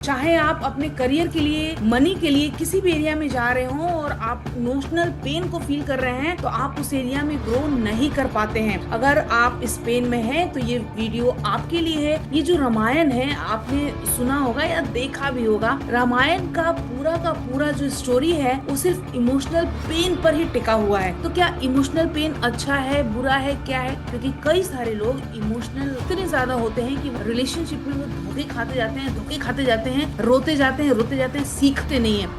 चाहे आप अपने करियर के लिए, मनी के लिए किसी भी एरिया में जा रहे हो और आप इमोशनल पेन को फील कर रहे हैं तो आप उस एरिया में ग्रो नहीं कर पाते हैं। अगर आप इस पेन में हैं तो ये वीडियो आपके लिए है। ये जो रामायण है आपने सुना होगा या देखा भी होगा। रामायण का पूरा जो स्टोरी है वो सिर्फ इमोशनल पेन पर ही टिका हुआ है। तो क्या इमोशनल पेन अच्छा है, बुरा है, क्या है? क्योंकि कई सारे लोग इमोशनल इतने ज्यादा होते हैं कि रिलेशनशिप में वो धोखे खाते जाते हैं, रोते जाते हैं, सीखते नहीं है।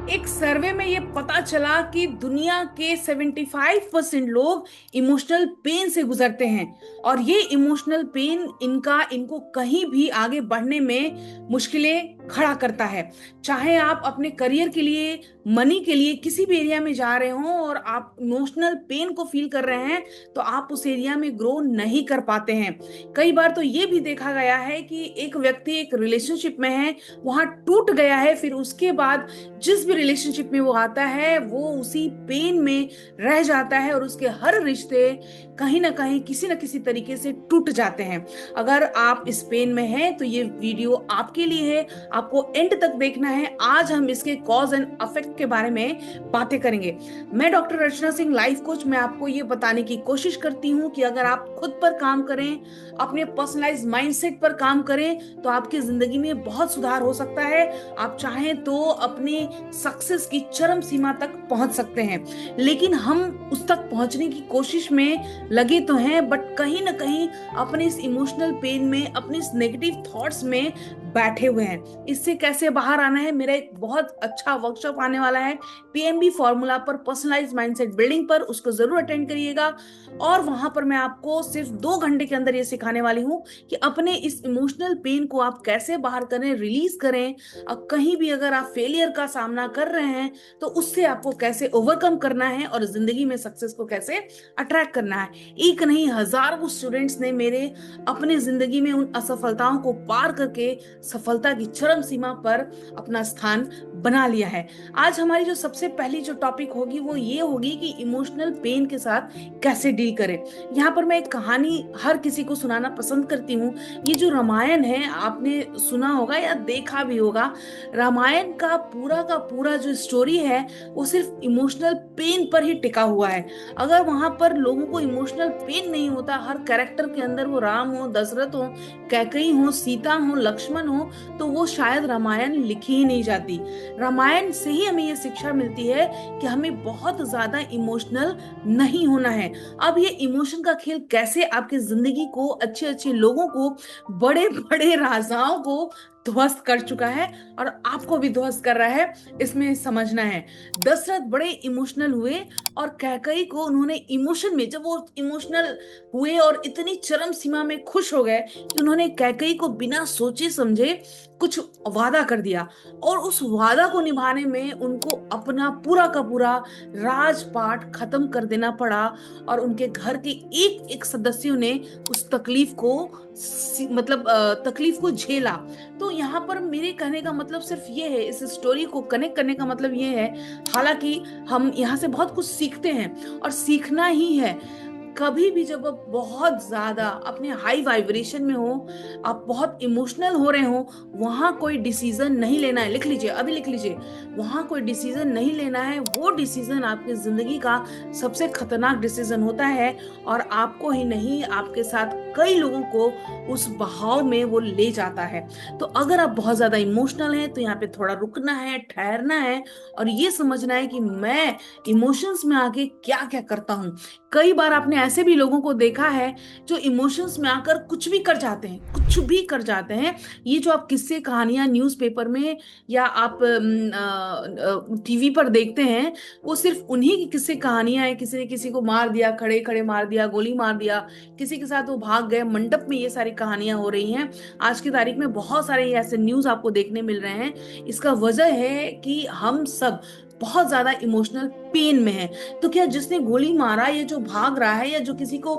एक सर्वे में ये पता चला कि दुनिया के 75% लोग इमोशनल पेन से गुजरते हैं और ये इमोशनल पेन इनको कहीं भी आगे बढ़ने में मुश्किलें खड़ा करता है। चाहे आप अपने करियर के लिए, मनी के लिए किसी भी एरिया में जा रहे हो और आप इमोशनल पेन को फील कर रहे हैं तो आप उस एरिया में ग्रो नहीं कर पाते हैं। कई बार तो ये भी देखा गया है कि एक व्यक्ति एक रिलेशनशिप में है, वहां टूट गया है, फिर उसके बाद जिस भी रिलेशनशिप में वो आता है वो उसी पेन में रह जाता है और उसके हर रिश्ते कहीं ना कहीं किसी न किसी तरीके से टूट जाते हैं। अगर आप इस पेन में हैं तो ये वीडियो आपके लिए है, आपको एंड तक देखना है। आज हम इसके कॉज एंड इफेक्ट के बारे में बातें करेंगे। मैं डॉक्टर रचना सिंह, लाइफ कोच। मैं आपको ये बताने की कोशिश करती हूँ कि अगर आप खुद पर काम करें, अपने पर्सनलाइज माइंडसेट पर काम करें तो आपकी जिंदगी में बहुत सुधार हो सकता है। आप चाहें तो अपने सक्सेस की चरम सीमा तक पहुंच सकते हैं। लेकिन हम उस तक पहुंचने की कोशिश में लगे तो हैं, बट कहीं ना कहीं अपने इस इमोशनल पेन में, अपने इस नेगेटिव थॉट्स में बैठे हुए हैं। इससे कैसे बाहर आना है, मेरा एक बहुत अच्छा वर्कशॉप आने वाला है पीएमबी फॉर्मूला पर, पर्सनलाइज माइंडसेट बिल्डिंग पर। उसको जरूर अटेंड करिएगा। और वहां पर मैं आपको सिर्फ 2 घंटे के अंदर ये सिखाने वाली हूँ कि अपने इस इमोशनल पेन को आप कैसे बाहर करें, रिलीज करें। अब कहीं भी अगर आप फेलियर का सामना कर रहे हैं तो उससे आपको कैसे ओवरकम करना है और जिंदगी में सक्सेस को कैसे अट्रैक्ट करना है। एक नहीं, हजारों स्टूडेंट्स ने मेरे अपने जिंदगी में उन असफलताओं को पार करके सफलता की चरम सीमा पर अपना स्थान बना लिया है। आज हमारी जो सबसे पहली जो टॉपिक होगी वो ये होगी कि इमोशनल पेन के साथ कैसे डील करें। यहाँ पर मैं एक कहानी हर किसी को सुनाना पसंद करती हूँ। ये जो रामायण है आपने सुना होगा या देखा भी होगा। रामायण का पूरा जो स्टोरी है वो सिर्फ इमोशनल पेन पर ही टिका हुआ है। अगर वहां पर लोगों को इमोशनल पेन नहीं होता, हर कैरेक्टर के अंदर वो राम हो, दशरथ हो, कैकेयी हो, सीता हो, लक्ष्मण हो, तो वो शायद रामायण लिखी ही नहीं जाती। रामायण से ही हमें ये शिक्षा मिलती है कि हमें बहुत ज्यादा इमोशनल नहीं होना है। अब ये इमोशन का खेल कैसे आपकी जिंदगी को, अच्छे अच्छे लोगों को, बड़े बड़े राजाओं को ध्वस्त कर चुका है और आपको भी ध्वस्त कर रहा है, इसमें समझना है। दशरथ बड़े इमोशनल हुए और कैकेयी को उन्होंने इमोशन में, जब वो इमोशनल हुए और इतनी चरम सीमा में खुश हो गए कि उन्होंने कैकेयी को बिना सोचे समझे कुछ वादा कर दिया और उस वादा को निभाने में उनको अपना पूरा का पूरा राजपाट खत्म कर देना पड़ा और उनके घर के एक एक सदस्यों ने उस तकलीफ को तकलीफ को झेला। तो यहाँ पर मेरे कहने का मतलब सिर्फ ये है, इस स्टोरी को कनेक्ट करने का मतलब ये है, हालांकि हम यहाँ से बहुत कुछ सीखते हैं और सीखना ही है। कभी भी जब आप बहुत ज्यादा अपने हाई वाइब्रेशन में हो, आप बहुत इमोशनल हो रहे हो, वहां कोई डिसीजन नहीं लेना है। लिख लीजिए, अभी लिख लीजिए, वहां कोई डिसीजन नहीं लेना है। वो डिसीजन आपकी जिंदगी का सबसे खतरनाक डिसीजन होता है और आपको ही नहीं, आपके साथ कई लोगों को उस बहाव में वो ले जाता है। तो अगर आप बहुत ज्यादा इमोशनल हैं तो यहाँ पे थोड़ा रुकना है, ठहरना है और ये समझना है कि मैं इमोशंस में आके क्या क्या करता हूँ। कई बार आपने ऐसे भी लोगों को देखा है जो इमोशंस में आकर कुछ भी कर जाते हैं, कुछ भी कर जाते हैं। ये जो आप किस्से कहानियां न्यूज़पेपर में या आप टीवी पर देखते हैं, वो सिर्फ उन्हीं की किस्से कहानियां हैं। किसी ने किसी को मार दिया, खड़े खड़े मार दिया, गोली मार दिया, किसी के साथ वो भाग गए, मंडप में ये सारी कहानियां हो रही हैं। आज की तारीख में बहुत सारे ऐसे न्यूज आपको देखने मिल रहे हैं। इसका वजह है कि हम सब बहुत ज्यादा इमोशनल पेन में है। तो क्या जिसने गोली मारा या जो भाग रहा है या जो किसी को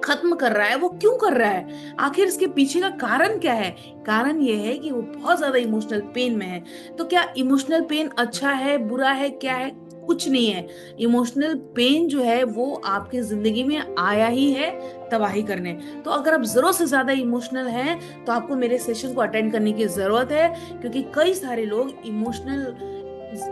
खत्म कर रहा है, वो क्यों कर रहा है, आखिर इसके पीछे का कारण क्या है। कारण ये है कि वो बहुत ज्यादा इमोशनल पेन में है। तो क्या इमोशनल पेन अच्छा है, बुरा है, क्या है? कुछ नहीं है। इमोशनल पेन जो है वो आपकी जिंदगी में आया ही है तबाही करने। तो अगर आप जरूरत से ज्यादा इमोशनल हैं तो आपको मेरे सेशन को अटेंड करने की जरूरत है, क्योंकि कई सारे लोग इमोशनल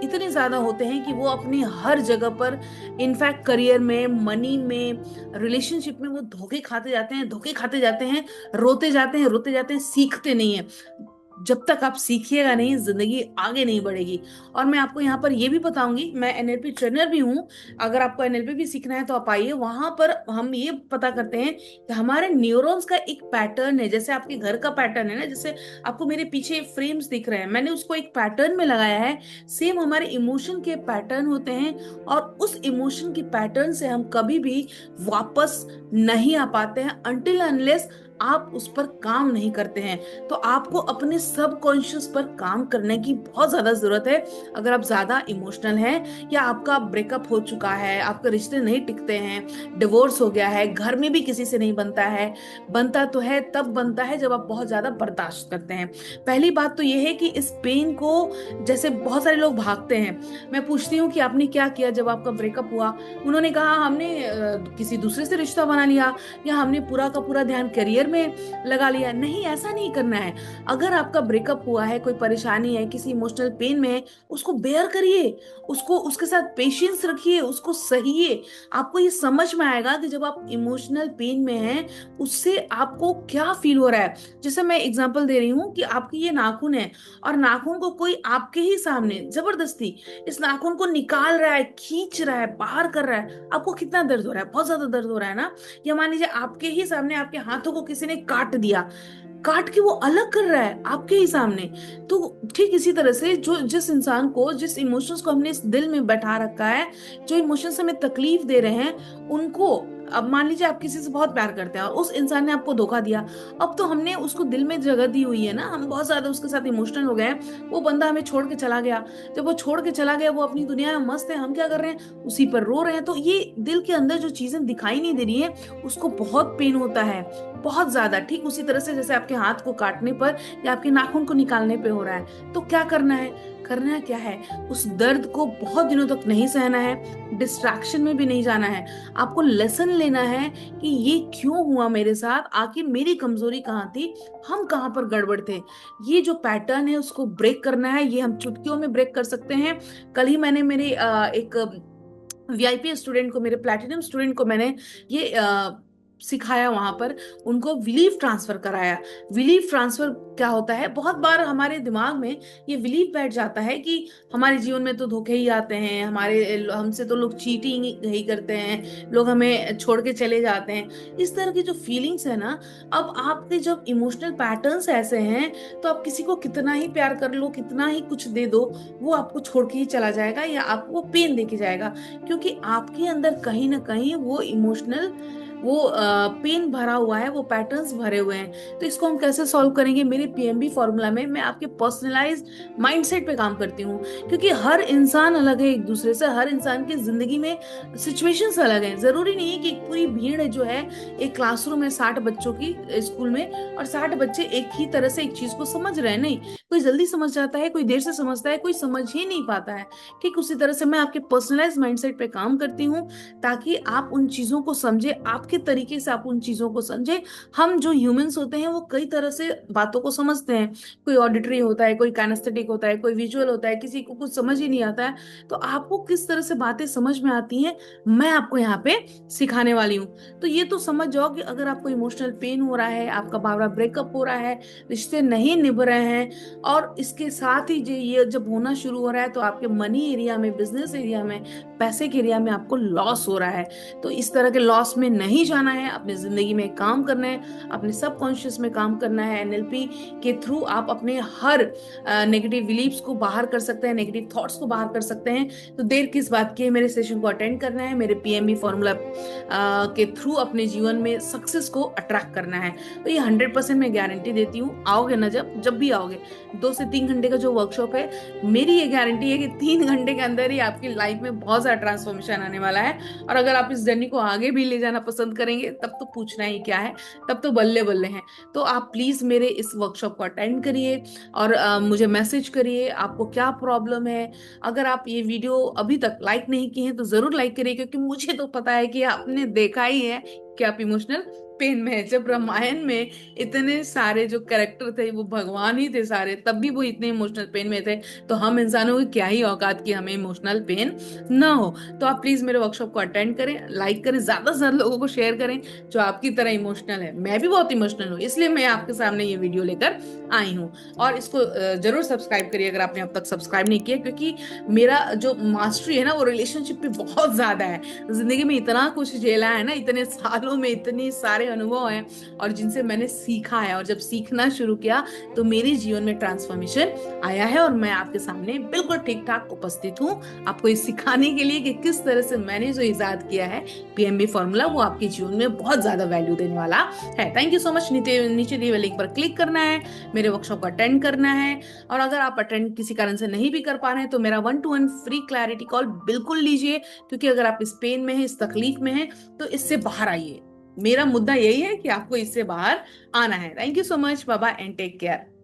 इतने ज्यादा होते हैं कि वो अपनी हर जगह पर, इनफैक्ट करियर में, मनी में, रिलेशनशिप में, वो धोखे खाते जाते हैं, धोखे खाते जाते हैं, रोते जाते हैं, रोते जाते हैं, सीखते नहीं है। जब तक आप सीखिएगा नहीं, जिंदगी आगे नहीं बढ़ेगी। और मैं आपको यहाँ पर ये भी बताऊंगी, मैं एनएलपी ट्रेनर भी हूँ। अगर आपको एनएलपी भी सीखना है तो आप आइए, वहां पर हम ये पता करते हैं कि हमारे न्यूरॉन्स का एक पैटर्न है। जैसे आपके घर का पैटर्न है ना, जैसे आपको मेरे पीछे फ्रेम्स दिख रहे हैं, मैंने उसको एक पैटर्न में लगाया है। सेम हमारे इमोशन के पैटर्न होते हैं, और उस इमोशन के पैटर्न से हम कभी भी वापस नहीं आ पाते हैं अनटिल अनलेस आप उस पर काम नहीं करते हैं। तो आपको अपने सबकॉन्शियस पर काम करने की बहुत ज्यादा जरूरत है। अगर आप ज्यादा इमोशनल हैं, या आपका ब्रेकअप हो चुका है, आपके रिश्ते नहीं टिकते हैं, डिवोर्स हो गया है, घर में भी किसी से नहीं बनता है, बनता तो है तब बनता है जब आप बहुत ज्यादा बर्दाश्त करते हैं। पहली बात तो यह है कि इस पेन को, जैसे बहुत सारे लोग भागते हैं, मैं पूछती हूँ कि आपने क्या किया जब आपका ब्रेकअप हुआ। उन्होंने कहा हमने किसी दूसरे से रिश्ता बना लिया, या हमने पूरा का पूरा ध्यान करियर में लगा लिया। नहीं, ऐसा नहीं करना है। अगर आपका ब्रेकअप हुआ है, कोई परेशानी है, किसी इमोशनल पेन में है, उसको बेयर करिए, उसको, उसके साथ पेशेंस रखिए, उसको सहिए। आपको ये समझ में आएगा कि जब आप इमोशनल पेन में हैं उससे आपको क्या फील हो रहा है। जैसे मैं एग्जांपल दे रही हूँ कि आपकी ये नाखून है, और नाखून को कोई आपके ही सामने जबरदस्ती इस नाखून को निकाल रहा है, खींच रहा है, बाहर कर रहा है, आपको कितना दर्द हो रहा है? बहुत ज्यादा दर्द हो रहा है ना। या मान लीजिए आपके ही सामने आपके हाथों को किसी ने काट दिया, काट के वो अलग कर रहा है आपके ही सामने। तो ठीक इसी तरह से जो, जिस इंसान को, जिस इमोशंस को हमने इस दिल में बैठा रखा है, जो इमोशंस हमें तकलीफ दे रहे हैं, उनको, अब मान लीजिए आप किसी से बहुत प्यार करते हैं और उस इंसान ने आपको धोखा दिया। अब तो हमने उसको दिल में जगह दी हुई है ना, हम बहुत ज्यादा उसके साथ इमोशनल हो गए हैं। वो बंदा हमें छोड़ के चला गया, जब वो छोड़ के चला गया, वो अपनी दुनिया में मस्त है, हम क्या कर रहे हैं, उसी पर रो रहे हैं। तो ये दिल के अंदर जो चीजें दिखाई नहीं दे रही है, उसको बहुत पेन होता है, बहुत ज्यादा। ठीक उसी तरह से जैसे आपके हाथ को काटने पर या आपके नाखून को निकालने पे हो रहा है। तो क्या करना है? करना क्या है, उस दर्द को बहुत दिनों तक नहीं सहना है, डिस्ट्रैक्शन में भी नहीं जाना है। आपको लेसन लेना है कि ये क्यों हुआ मेरे साथ, आखिर मेरी कमजोरी कहाँ थी, हम कहाँ पर गड़बड़ थे। ये जो पैटर्न है उसको ब्रेक करना है। ये हम चुटकियों में ब्रेक कर सकते हैं। कल ही मैंने मेरे एक वीआईपी स्टूडेंट को, मेरे प्लैटिनम स्टूडेंट को मैंने ये सिखाया, वहां पर उनको बिलीफ ट्रांसफर कराया। बिलीफ ट्रांसफर क्या होता है, बहुत बार हमारे दिमाग में ये बिलीफ बैठ जाता है कि हमारे जीवन में तो धोखे ही आते हैं, हमसे तो लोग चीटिंग ही करते हैं, लोग हमें छोड़ के चले जाते हैं। इस तरह की जो फीलिंग्स है ना, अब आपके जब इमोशनल पैटर्न्स ऐसे हैं, तो आप किसी को कितना ही प्यार कर लो, कितना ही कुछ दे दो, वो आपको छोड़ के ही चला जाएगा, या आपको पेन दे के जाएगा। क्योंकि आपके अंदर कहीं ना कहीं वो इमोशनल, वो पेन भरा हुआ है, वो पैटर्न्स भरे हुए हैं। तो इसको हम कैसे सॉल्व करेंगे? मेरे पीएमबी फॉर्मूला में मैं आपके पर्सनलाइज्ड माइंडसेट पे काम करती हूँ, क्योंकि हर इंसान अलग है एक दूसरे से, हर इंसान की जिंदगी में सिचुएशंस अलग हैं। जरूरी नहीं है कि एक पूरी भीड़ जो है, एक क्लासरूम है 60 बच्चों की स्कूल में, और 60 बच्चे एक ही तरह से एक चीज को समझ रहे हैं। नहीं, कोई जल्दी समझ जाता है, कोई देर से समझता है, कोई समझ ही नहीं पाता है। ठीक उसी तरह से मैं आपके पर्सनलाइज्ड माइंडसेट पे काम करती हूँ, ताकि आप उन चीजों को समझे, आपके तरीके से आप उन चीजों को समझे। हम जो ह्यूमंस होते हैं वो कई तरह से बातों को समझते हैं। कोई ऑडिटरी होता है, कोई काइनेस्थेटिक होता है, कोई विजुअल होता है, किसी को कुछ समझ ही नहीं आता है। तो आपको किस तरह से बातें समझ में आती हैं, मैं आपको यहाँ पे सिखाने वाली हूँ। तो ये तो समझ जाओ कि अगर आपको इमोशनल पेन हो रहा है, आपका बार बार ब्रेकअप हो रहा है, रिश्ते नहीं निभ रहे हैं, और इसके साथ ही ये जब होना शुरू हो रहा है, तो आपके मनी एरिया में, बिजनेस एरिया में, पैसे के एरिया में आपको लॉस हो रहा है। तो इस तरह के लॉस में नहीं जाना है, अपनी जिंदगी में काम करना है, अपने सबकॉन्शियस में काम करना है। एनएलपी के थ्रू आप अपने हर नेगेटिव बिलीव्स को बाहर कर सकते हैं, नेगेटिव थॉट्स को बाहर कर सकते हैं। तो देर किस बात की है, मेरे सेशन को अटेंड करना है, मेरे पीएमबी फॉर्मूला के थ्रू अपने जीवन में सक्सेस को अट्रैक्ट करना है। तो ये 100% मैं गारंटी देती हूँ। आओगे ना, जब जब भी आओगे, 2 से 3 घंटे का जो वर्कशॉप है, मेरी ये गारंटी है कि 3 घंटे के अंदर ही आपकी लाइफ में बहुत सारा ट्रांसफॉर्मेशन आने वाला है। और अगर आप इस जर्नी को आगे भी ले जाना पसंद करेंगे तब तो पूछना ही क्या है, तब तो बल्ले बल्ले हैं। तो आप प्लीज मेरे इस वर्कशॉप को अटेंड करिए और मुझे मैसेज करिए आपको क्या प्रॉब्लम है। अगर आप ये वीडियो अभी तक लाइक नहीं किए हैं तो जरूर लाइक करिए, क्योंकि मुझे तो पता है कि आपने देखा ही है कि आप इमोशनल पेन में है। जब रामायण में इतने सारे जो कैरेक्टर थे वो भगवान ही थे सारे, तब भी वो इतने इमोशनल पेन में थे, तो हम इंसानों की क्या ही औकात कि हमें इमोशनल पेन ना हो। तो आप प्लीज मेरे वर्कशॉप को अटेंड करें, लाइक करें, ज्यादा से ज्यादा लोगों को शेयर करें जो आपकी तरह इमोशनल है। मैं भी बहुत इमोशनल हूँ, इसलिए मैं आपके सामने ये वीडियो लेकर आई हूँ। और इसको जरूर सब्सक्राइब करिए अगर आपने अब तक सब्सक्राइब नहीं किया, क्योंकि मेरा जो मास्टरी है ना वो रिलेशनशिप पे बहुत ज्यादा है। जिंदगी में इतना कुछ झेला है ना, इतने सालों में इतने सारे अनुभव हैं और जिनसे मैंने सीखा है, और जब सीखना शुरू किया तो मेरे जीवन में ट्रांसफॉर्मेशन आया है। और मैं आपके सामने बिल्कुल ठीक ठाक उपस्थित हूँ आपको ये सिखाने के लिए कि किस तरह से मैंने जो इजाद किया है पीएमबी फॉर्मूला, वो आपके जीवन में बहुत ज्यादा वैल्यू देने वाला है। Thank you so much. नीचे दिए हुए लिंक पर क्लिक करना है, मेरे वर्कशॉप को अटेंड करना है। और अगर आप अटेंड किसी कारण से नहीं भी कर पा रहे हैं तो मेरा 1-to-1 फ्री क्लैरिटी कॉल बिल्कुल लीजिए, क्योंकि अगर आप इस पेन में हैं, इस तकलीफ में हैं, तो इससे बाहर आइए। मेरा मुद्दा यही है कि आपको इससे बाहर आना है। Thank you so much, bye bye and take care.